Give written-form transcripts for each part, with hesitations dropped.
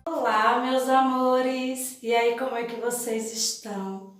Olá, meus amores! E aí, como é que vocês estão?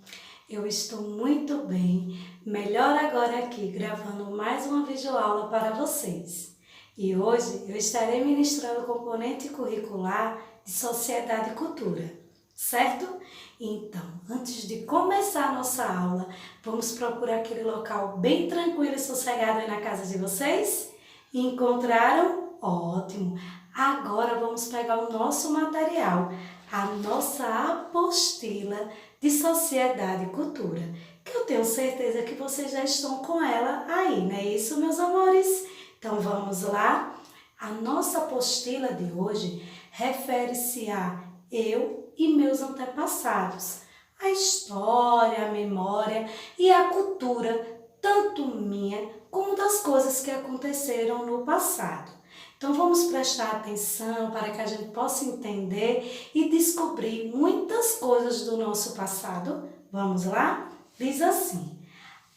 Eu estou muito bem, melhor agora aqui gravando mais uma videoaula para vocês. E hoje eu estarei ministrando o componente curricular de Sociedade e Cultura, certo? Então, antes de começar a nossa aula, vamos procurar aquele local bem tranquilo e sossegado aí na casa de vocês? Encontraram? Ótimo! Agora vamos pegar o nosso material, a nossa apostila de Sociedade e Cultura, que eu tenho certeza que vocês já estão com ela aí, não é isso, meus amores? Então vamos lá? A nossa apostila de hoje refere-se a eu e meus antepassados, a história, a memória e a cultura, tanto minha como das coisas que aconteceram no passado. Então vamos prestar atenção para que a gente possa entender e descobrir muitas coisas do nosso passado. Vamos lá? Diz assim: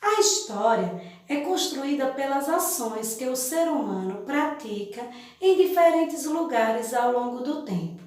a história é construída pelas ações que o ser humano pratica em diferentes lugares ao longo do tempo.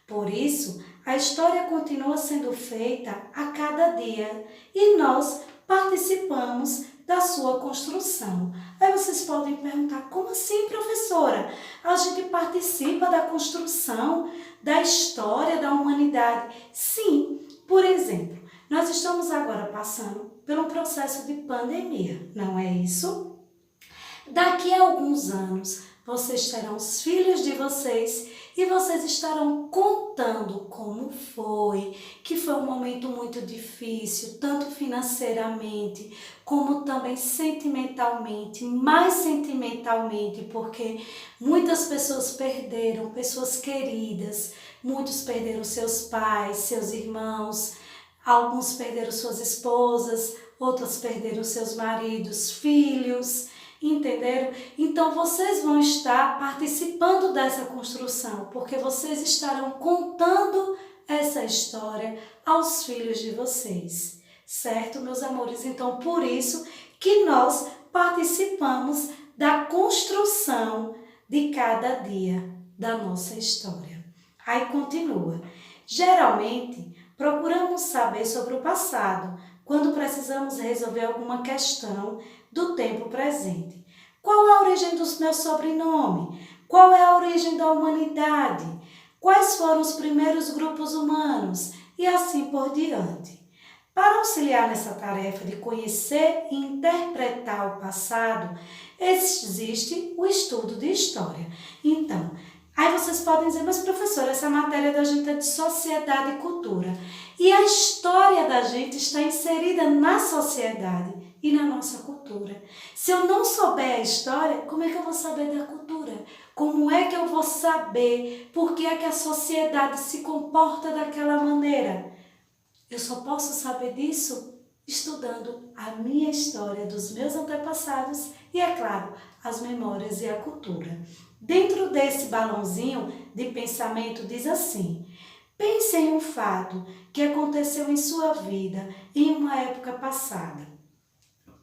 Por isso, a história continua sendo feita a cada dia e nós participamos da sua construção. Aí vocês podem perguntar, como assim, professora? A gente participa da construção da história da humanidade? Sim, por exemplo, nós estamos agora passando por um processo de pandemia, não é isso? Daqui a alguns anos, vocês terão os filhos de vocês e vocês estarão contando como foi, que foi um momento muito difícil, tanto financeiramente, como também sentimentalmente, mais sentimentalmente, porque muitas pessoas perderam pessoas queridas, muitos perderam seus pais, seus irmãos, alguns perderam suas esposas, outros perderam seus maridos, filhos. Entenderam? Então vocês vão estar participando dessa construção, porque vocês estarão contando essa história aos filhos de vocês, certo, meus amores? Então por isso que nós participamos da construção de cada dia da nossa história. Aí continua. Geralmente procuramos saber sobre o passado, quando precisamos resolver alguma questão do tempo presente. Qual é a origem do meu sobrenome? Qual é a origem da humanidade? Quais foram os primeiros grupos humanos? E assim por diante. Para auxiliar nessa tarefa de conhecer e interpretar o passado, existe o estudo de história. Então, aí vocês podem dizer, mas professora, essa matéria da gente é de sociedade e cultura. E a história da gente está inserida na sociedade e na nossa cultura. Se eu não souber a história, como é que eu vou saber da cultura? Como é que eu vou saber por que é que a sociedade se comporta daquela maneira? Eu só posso saber disso estudando a minha história dos meus antepassados e, é claro, as memórias e a cultura. Dentro desse balãozinho de pensamento diz assim: pense em um fato que aconteceu em sua vida em uma época passada.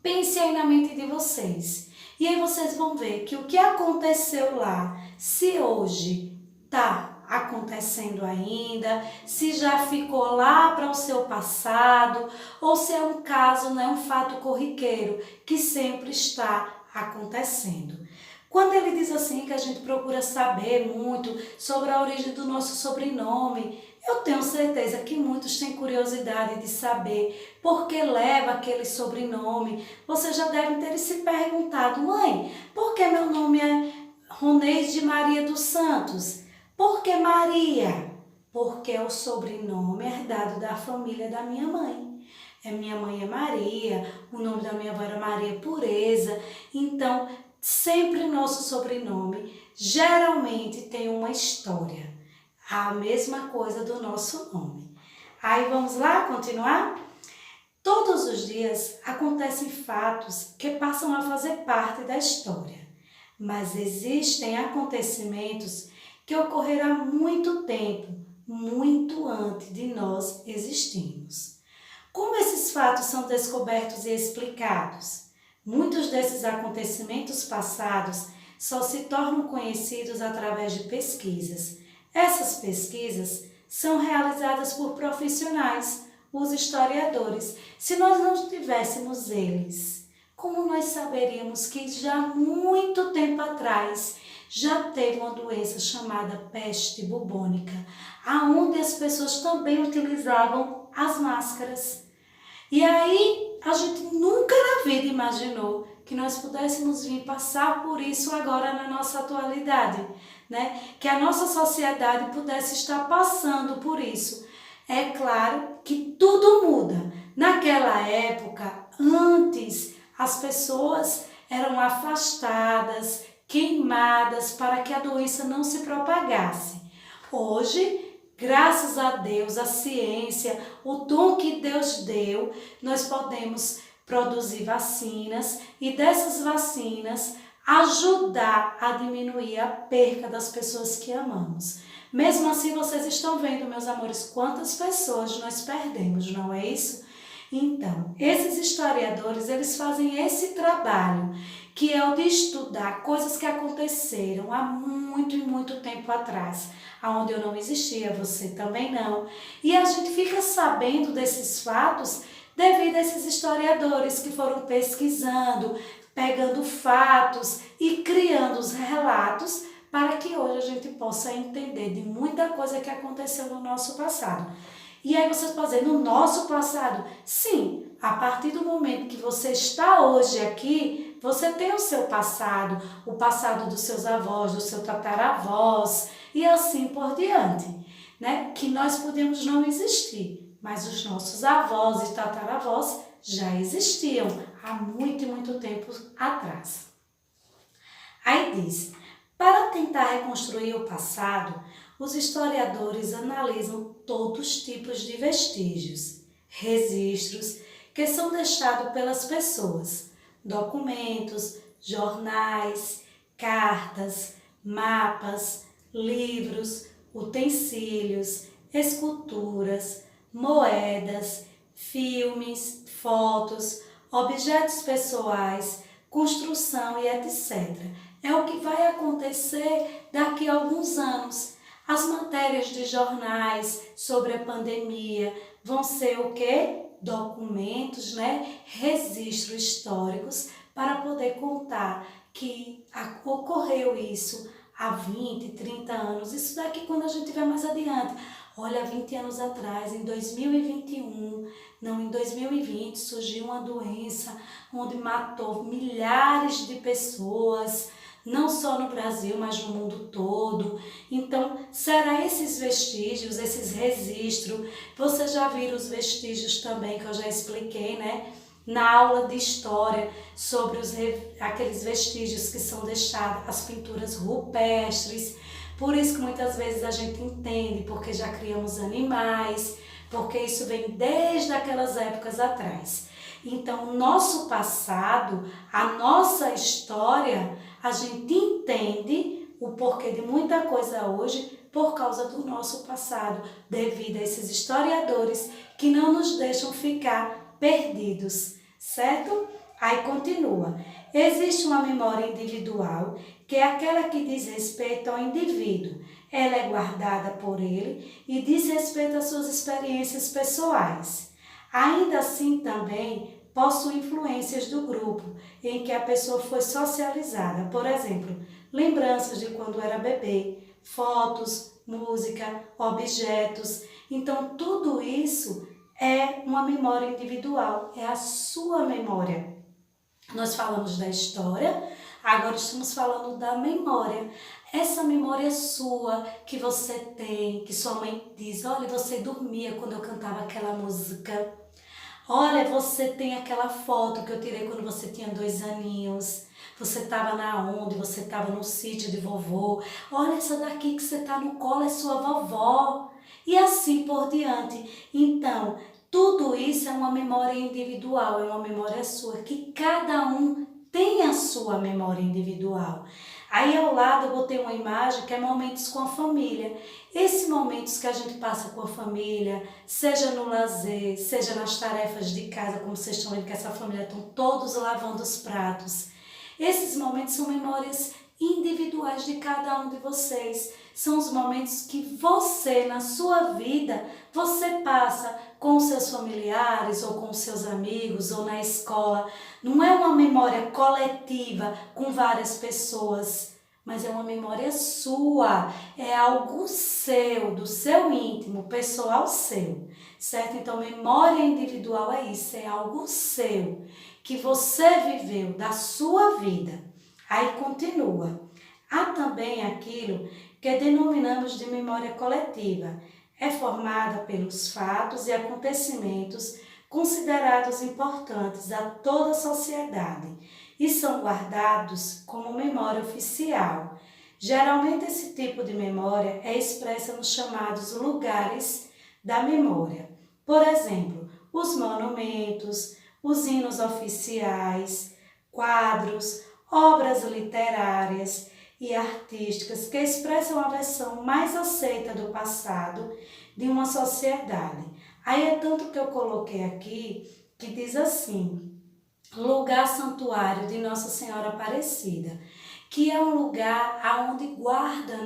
Pense aí na mente de vocês. E aí vocês vão ver que o que aconteceu lá, se hoje está acontecendo ainda, se já ficou lá para o seu passado, ou se é um caso, né, um fato corriqueiro que sempre está acontecendo. Quando ele diz assim que a gente procura saber muito sobre a origem do nosso sobrenome, eu tenho certeza que muitos têm curiosidade de saber por que leva aquele sobrenome. Vocês já devem ter se perguntado, mãe, por que meu nome é Ronês de Maria dos Santos? Por que Maria? Porque é o sobrenome herdado da família da minha mãe. Minha mãe é Maria, o nome da minha avó era Maria Pureza. Então, sempre nosso sobrenome geralmente tem uma história. A mesma coisa do nosso nome. Aí vamos lá continuar? Todos os dias acontecem fatos que passam a fazer parte da história, mas existem acontecimentos que ocorreram há muito tempo, muito antes de nós existirmos. Como esses fatos são descobertos e explicados? Muitos desses acontecimentos passados só se tornam conhecidos através de pesquisas. Essas pesquisas são realizadas por profissionais, os historiadores. Se nós não tivéssemos eles, como nós saberíamos que já há muito tempo atrás já teve uma doença chamada peste bubônica, aonde as pessoas também utilizavam as máscaras. E aí a gente nunca na vida imaginou que nós pudéssemos vir passar por isso agora na nossa atualidade, né? Que a nossa sociedade pudesse estar passando por isso. É claro que tudo muda. Naquela época, antes, as pessoas eram afastadas, queimadas para que a doença não se propagasse. Hoje, graças a Deus, a ciência, o dom que Deus deu, nós podemos produzir vacinas e dessas vacinas ajudar a diminuir a perca das pessoas que amamos. Mesmo assim, vocês estão vendo, meus amores, quantas pessoas nós perdemos, não é isso? Então, esses historiadores, eles fazem esse trabalho, que é o de estudar coisas que aconteceram há muito e muito tempo atrás, aonde eu não existia, você também não. E a gente fica sabendo desses fatos devido a esses historiadores que foram pesquisando, pegando fatos e criando os relatos para que hoje a gente possa entender de muita coisa que aconteceu no nosso passado. E aí vocês podem dizer, no nosso passado? Sim, a partir do momento que você está hoje aqui, você tem o seu passado, o passado dos seus avós, do seu tataravós e assim por diante, né? Que nós podemos não existir, mas os nossos avós e tataravós já existiam há muito e muito tempo atrás. Aí diz, para tentar reconstruir o passado, os historiadores analisam todos os tipos de vestígios, registros que são deixados pelas pessoas, documentos, jornais, cartas, mapas, livros, utensílios, esculturas, moedas, filmes, fotos, objetos pessoais, construção e etc. É o que vai acontecer daqui a alguns anos. As matérias de jornais sobre a pandemia vão ser o quê? Documentos, né? Registros históricos para poder contar que ocorreu isso há 20, 30 anos. Isso daqui quando a gente vai mais adiante. Olha, 20 anos atrás, em 2021, não, em 2020, surgiu uma doença onde matou milhares de pessoas, não só no Brasil, mas no mundo todo. Então, será esses vestígios, esses registros? Vocês já viram os vestígios também, que eu já expliquei, né? Na aula de história, sobre aqueles vestígios que são deixados, as pinturas rupestres. Por isso que muitas vezes a gente entende, porque já criamos animais, porque isso vem desde aquelas épocas atrás. Então, o nosso passado, a nossa história, a gente entende o porquê de muita coisa hoje por causa do nosso passado, devido a esses historiadores que não nos deixam ficar perdidos, certo? Aí continua. Existe uma memória individual, que é aquela que diz respeito ao indivíduo. Ela é guardada por ele e diz respeito às suas experiências pessoais. Ainda assim, também possui influências do grupo em que a pessoa foi socializada. Por exemplo, lembranças de quando era bebê, fotos, música, objetos. Então, tudo isso é uma memória individual, é a sua memória. Nós falamos da história, agora estamos falando da memória. Essa memória sua, que você tem, que sua mãe diz, olha, você dormia quando eu cantava aquela música. Olha, você tem aquela foto que eu tirei quando você tinha 2 aninhos. Você estava na onde? Você estava no sítio de vovô. Olha, essa daqui que você está no colo é sua vovó. E assim por diante. Então, tudo isso é uma memória individual, é uma memória sua, que cada um tem a sua memória individual. Aí ao lado eu botei uma imagem que é momentos com a família. Esses momentos que a gente passa com a família, seja no lazer, seja nas tarefas de casa, como vocês estão vendo que essa família estão todos lavando os pratos. Esses momentos são memórias individuais de cada um de vocês. São os momentos que você, na sua vida, você passa com os seus familiares ou com os seus amigos ou na escola. Não é uma memória coletiva com várias pessoas, mas é uma memória sua, é algo seu, do seu íntimo, pessoal seu, certo? Então, memória individual é isso, é algo seu, que você viveu da sua vida. Aí continua. Há também aquilo que denominamos de memória coletiva. É formada pelos fatos e acontecimentos considerados importantes a toda a sociedade e são guardados como memória oficial. Geralmente esse tipo de memória é expressa nos chamados lugares da memória. Por exemplo, os monumentos, os hinos oficiais, quadros, obras literárias e artísticas que expressam a versão mais aceita do passado de uma sociedade. Aí é tanto que eu coloquei aqui que diz assim: lugar santuário de Nossa Senhora Aparecida, que é um lugar onde guarda,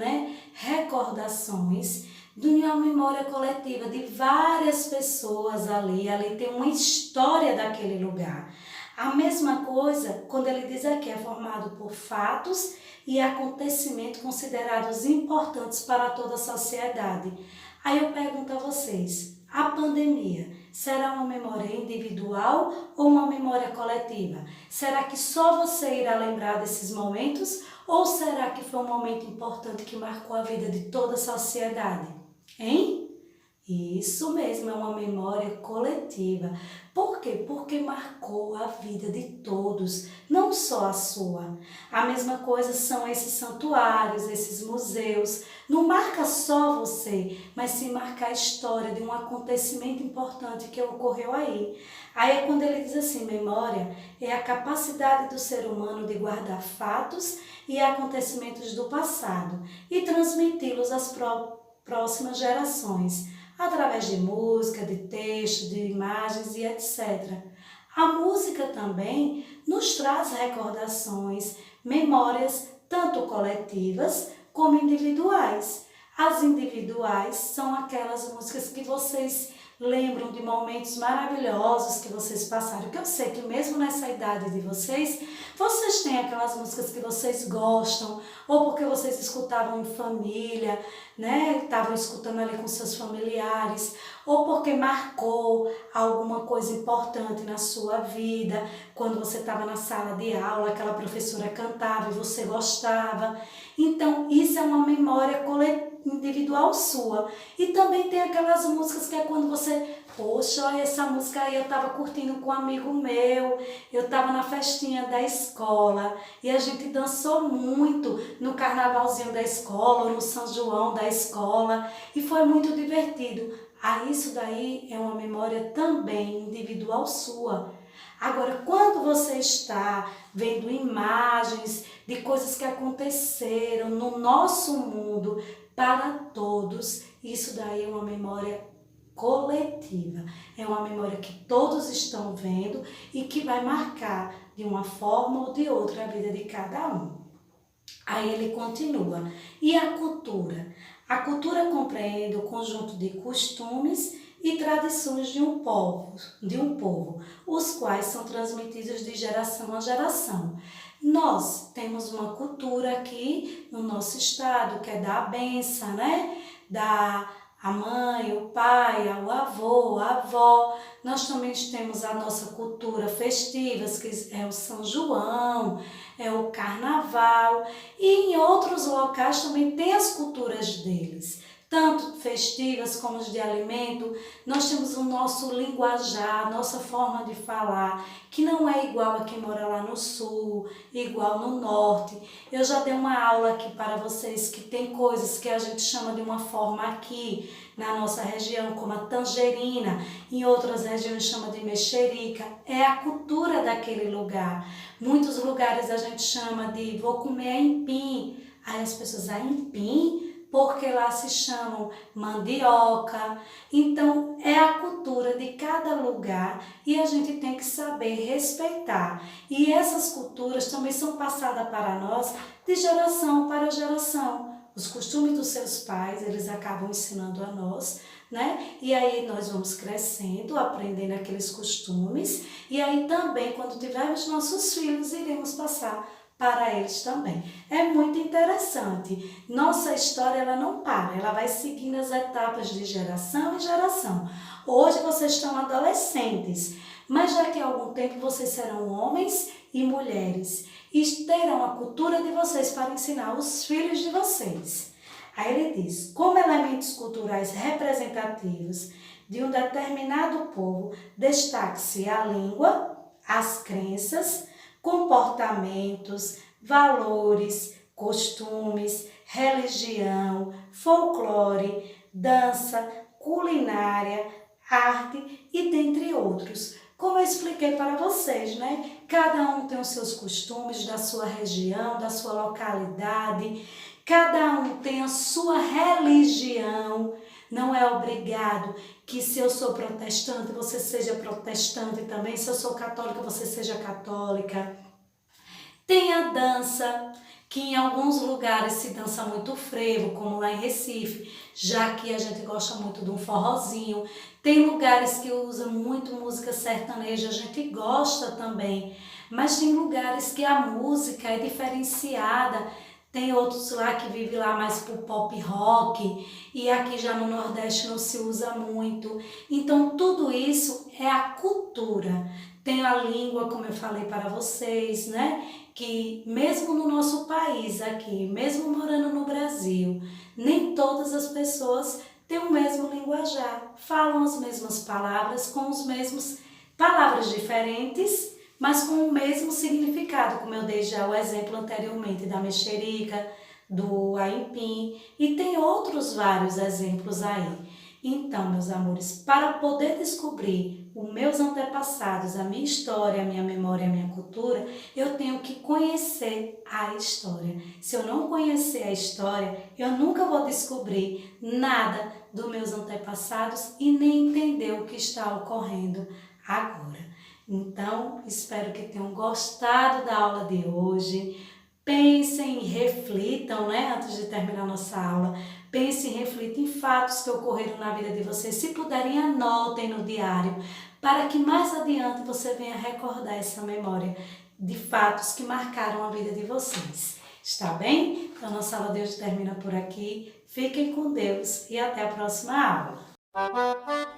recordações de uma memória coletiva de várias pessoas ali tem uma história daquele lugar. A mesma coisa quando ele diz aqui, é formado por fatos e acontecimentos considerados importantes para toda a sociedade. Aí eu pergunto a vocês, a pandemia será uma memória individual ou uma memória coletiva? Será que só você irá lembrar desses momentos ou será que foi um momento importante que marcou a vida de toda a sociedade? Hein? Isso mesmo, é uma memória coletiva. Por quê? Porque marcou a vida de todos, não só a sua. A mesma coisa são esses santuários, esses museus. Não marca só você, mas sim marca a história de um acontecimento importante que ocorreu aí. Aí é quando ele diz assim, memória é a capacidade do ser humano de guardar fatos e acontecimentos do passado e transmiti-los às próximas gerações, através de música, de texto, de imagens e etc. A música também nos traz recordações, memórias tanto coletivas como individuais. As individuais são aquelas músicas que vocês lembram de momentos maravilhosos que vocês passaram. Porque eu sei que mesmo nessa idade de vocês têm aquelas músicas que vocês gostam, ou porque vocês escutavam em família, estavam escutando ali com seus familiares, ou porque marcou alguma coisa importante na sua vida, quando você estava na sala de aula, aquela professora cantava e você gostava. Então, isso é uma memória individual sua. E também tem aquelas músicas que é quando você, poxa, olha essa música aí, eu estava curtindo com um amigo meu, eu estava na festinha da escola e a gente dançou muito no carnavalzinho da escola, ou no São João da escola, e foi muito divertido. Isso daí é uma memória também individual sua. Agora, quando você está vendo imagens de coisas que aconteceram no nosso mundo para todos, isso daí é uma memória coletiva. É uma memória que todos estão vendo e que vai marcar de uma forma ou de outra a vida de cada um. Aí ele continua. E a cultura? A cultura compreende o conjunto de costumes e tradições de um povo, os quais são transmitidos de geração a geração. Nós temos uma cultura aqui no nosso estado, que é da benção, Da a mãe, o pai, o avô, a avó. Nós também temos a nossa cultura festiva, que é o São João, é o Carnaval. E em outros locais também tem as culturas deles. tanto festivas como de alimento. Nós temos o nosso linguajar, nossa forma de falar, que não é igual a quem mora lá no sul, igual no norte. Eu já dei uma aula aqui para vocês que tem coisas que a gente chama de uma forma aqui na nossa região, como a tangerina, em outras regiões chama de mexerica. É a cultura daquele lugar. Muitos lugares a gente chama de vou comer aipim. Aí as pessoas, aipim? Porque lá se chamam mandioca. Então, é a cultura de cada lugar e a gente tem que saber respeitar. E essas culturas também são passadas para nós de geração para geração. Os costumes dos seus pais, eles acabam ensinando a nós, né? E aí nós vamos crescendo, aprendendo aqueles costumes. E aí também, quando tivermos nossos filhos, iremos passar para eles também. É muito interessante. Nossa história, ela não para, ela vai seguindo as etapas de geração em geração. Hoje vocês estão adolescentes, mas daqui a algum tempo vocês serão homens e mulheres e terão a cultura de vocês para ensinar os filhos de vocês. Aí ele diz, como elementos culturais representativos de um determinado povo, destaque-se a língua, as crenças, comportamentos, valores, costumes, religião, folclore, dança, culinária, arte e dentre outros. Como eu expliquei para vocês, né? Cada um tem os seus costumes da sua região, da sua localidade, cada um tem a sua religião. Não é obrigado que se eu sou protestante, você seja protestante também. Se eu sou católica, você seja católica. Tem a dança, que em alguns lugares se dança muito frevo, como lá em Recife, já que a gente gosta muito de um forrozinho. Tem lugares que usam muito música sertaneja, a gente gosta também. Mas tem lugares que a música é diferenciada. Tem outros lá que vivem lá mais pro pop rock e aqui já no Nordeste não se usa muito. Então tudo isso é a cultura. Tem a língua, como eu falei para vocês, né? Que mesmo no nosso país aqui, mesmo morando no Brasil, nem todas as pessoas têm o mesmo linguajar, falam as mesmas palavras com os mesmos palavras diferentes, mas com o mesmo significado, como eu dei já o exemplo anteriormente da mexerica, do aipim, e tem outros vários exemplos aí. Então, meus amores, para poder descobrir os meus antepassados, a minha história, a minha memória, a minha cultura, eu tenho que conhecer a história. Se eu não conhecer a história, eu nunca vou descobrir nada dos meus antepassados e nem entender o que está ocorrendo agora. Então, espero que tenham gostado da aula de hoje. Pensem e reflitam, né, antes de terminar nossa aula. Pensem e reflitam em fatos que ocorreram na vida de vocês. Se puderem, anotem no diário, para que mais adiante você venha recordar essa memória de fatos que marcaram a vida de vocês. Está bem? Então, nossa aula de hoje termina por aqui. Fiquem com Deus e até a próxima aula.